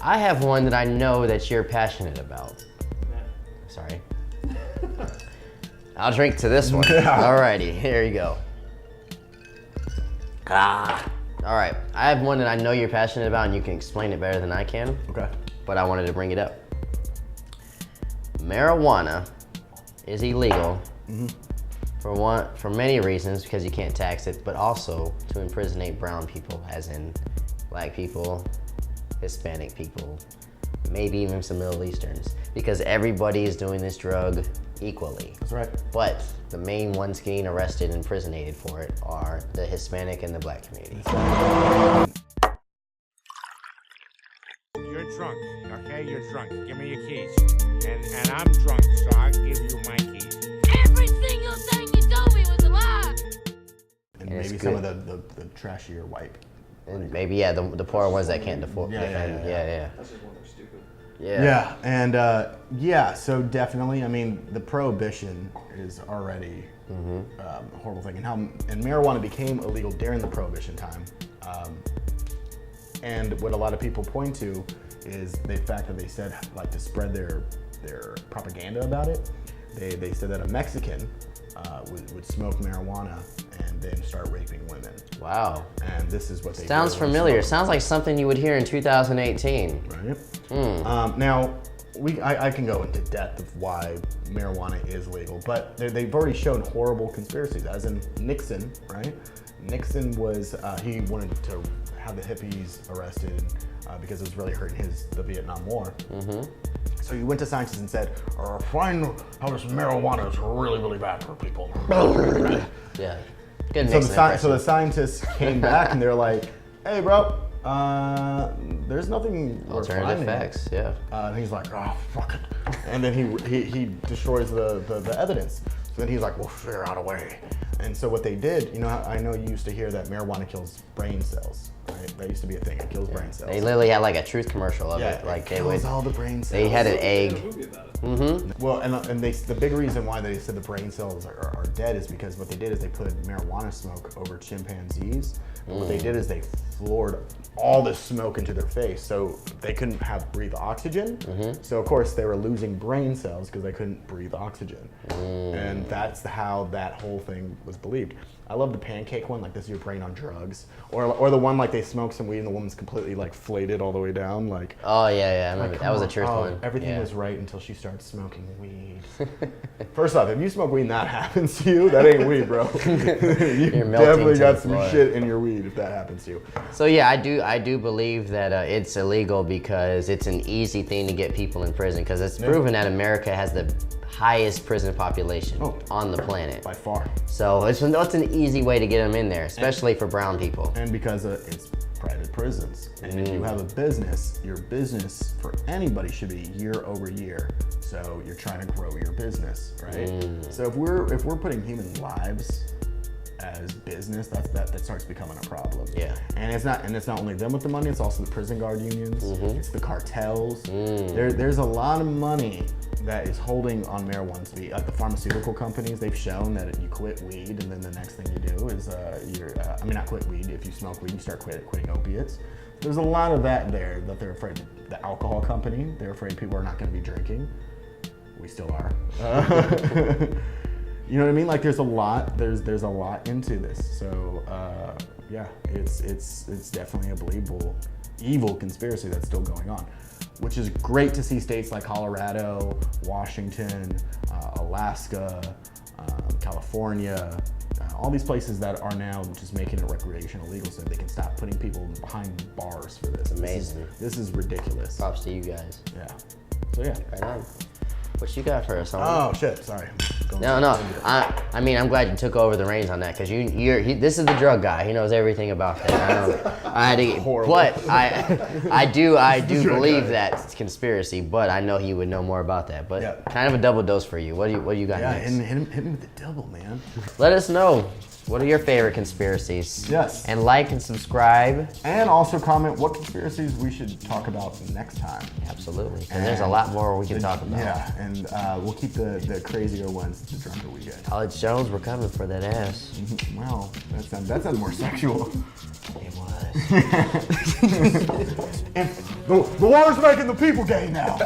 I have one that I know that you're passionate about. Sorry. I'll drink to this one. Alrighty, here you go. All right, I have one that I know you're passionate about and you can explain it better than I can. Okay. But I wanted to bring it up. Marijuana is illegal for many reasons, because you can't tax it, but also to impersonate brown people, as in black people, Hispanic people, maybe even some Middle Easterns, because everybody is doing this drug equally. That's right. But the main ones getting arrested and imprisonated for it are the Hispanic and the black community. You're drunk, okay? You're drunk. Give me your keys. And I'm drunk, so I'll give you my keys. Every single thing you told me was a lie. And maybe some of the trashier white. And maybe, yeah, the poor ones that can't defend. Yeah. That's just when they're stupid. Yeah. And so definitely, I mean, the prohibition is already a horrible thing. And marijuana became illegal during the prohibition time. And what a lot of people point to is the fact that they said, like, to spread their propaganda about it, they said that a Mexican would smoke marijuana and then start raping women. Wow. And this is what they sounds familiar. Sounds like something you would hear in 2018. Right. Now, I can go into depth of why marijuana is legal, but they've already shown horrible conspiracies, as in Nixon, right? Nixon was, he wanted to have the hippies arrested because it was really hurting the Vietnam War. So he went to scientists and said, find how this marijuana is really, really bad for people. Yeah. Good So the scientists came back and they're like, hey, bro, there's nothing alternative facts, yeah. And he's like, oh, fuck it. And then he destroys the evidence. So then he's like, we'll figure out a way. And so what they did, I know you used to hear that marijuana kills brain cells, right? That used to be a thing. It kills brain cells. They literally had like a truth commercial of it. Like it kills all the brain cells. They had an egg. Well, and the big reason why they said the brain cells are dead is because what they did is they put marijuana smoke over chimpanzees. And what they did is they floored all this smoke into their face, so they couldn't breathe oxygen. So of course they were losing brain cells because they couldn't breathe oxygen. And that's how that whole thing was believed. I love the pancake one, like this is your brain on drugs, or the one like they smoke some weed and the woman's completely like flayed all the way down, like. Oh yeah, I remember that was a truth one. Everything was right until she started smoking weed. First off, if you smoke weed and that happens to you, that ain't weed, bro. You definitely got some shit in your weed if that happens to you. So yeah, I do believe that it's illegal because it's an easy thing to get people in prison, because it's proven that America has the highest prison population on the planet. By far. So it's an easy way to get them in there, especially for brown people. And because it's private prisons. And if you have a business, your business for anybody should be year over year. So you're trying to grow your business, right? So if we're putting human lives as business, that starts becoming a problem. Yeah. And it's not only them with the money, it's also the prison guard unions, it's the cartels. There's a lot of money that is holding on marijuana to be, like the pharmaceutical companies, they've shown that you quit weed and then the next thing you do is not quit weed, if you smoke weed, you start quitting opiates. There's a lot of that there that they're afraid, the alcohol company, they're afraid people are not gonna be drinking. We still are. You know what I mean? Like there's a lot into this. So yeah, it's definitely a believable, evil conspiracy that's still going on, which is great to see states like Colorado, Washington, Alaska, California, all these places that are now just making it recreational legal so they can stop putting people behind bars for this. Amazing. This is ridiculous. Props to you guys. Yeah. So yeah. Right on. What you got for us? Oh shit! Sorry. No. I mean, I'm glad you took over the reins on that, because this is the drug guy. He knows everything about that. I do believe that's conspiracy, but I know he would know more about that. But kind of a double dose for you. What do you got next? Hit me with the double, man. Let us know What are your favorite conspiracies? Yes. And like and subscribe. And also comment what conspiracies we should talk about next time. Absolutely. And there's a lot more we can talk about. Yeah, and we'll keep the crazier ones the drunker we get. College Jones, we're coming for that ass. Well, that sounds more sexual. It was. And the war's making the people gay now.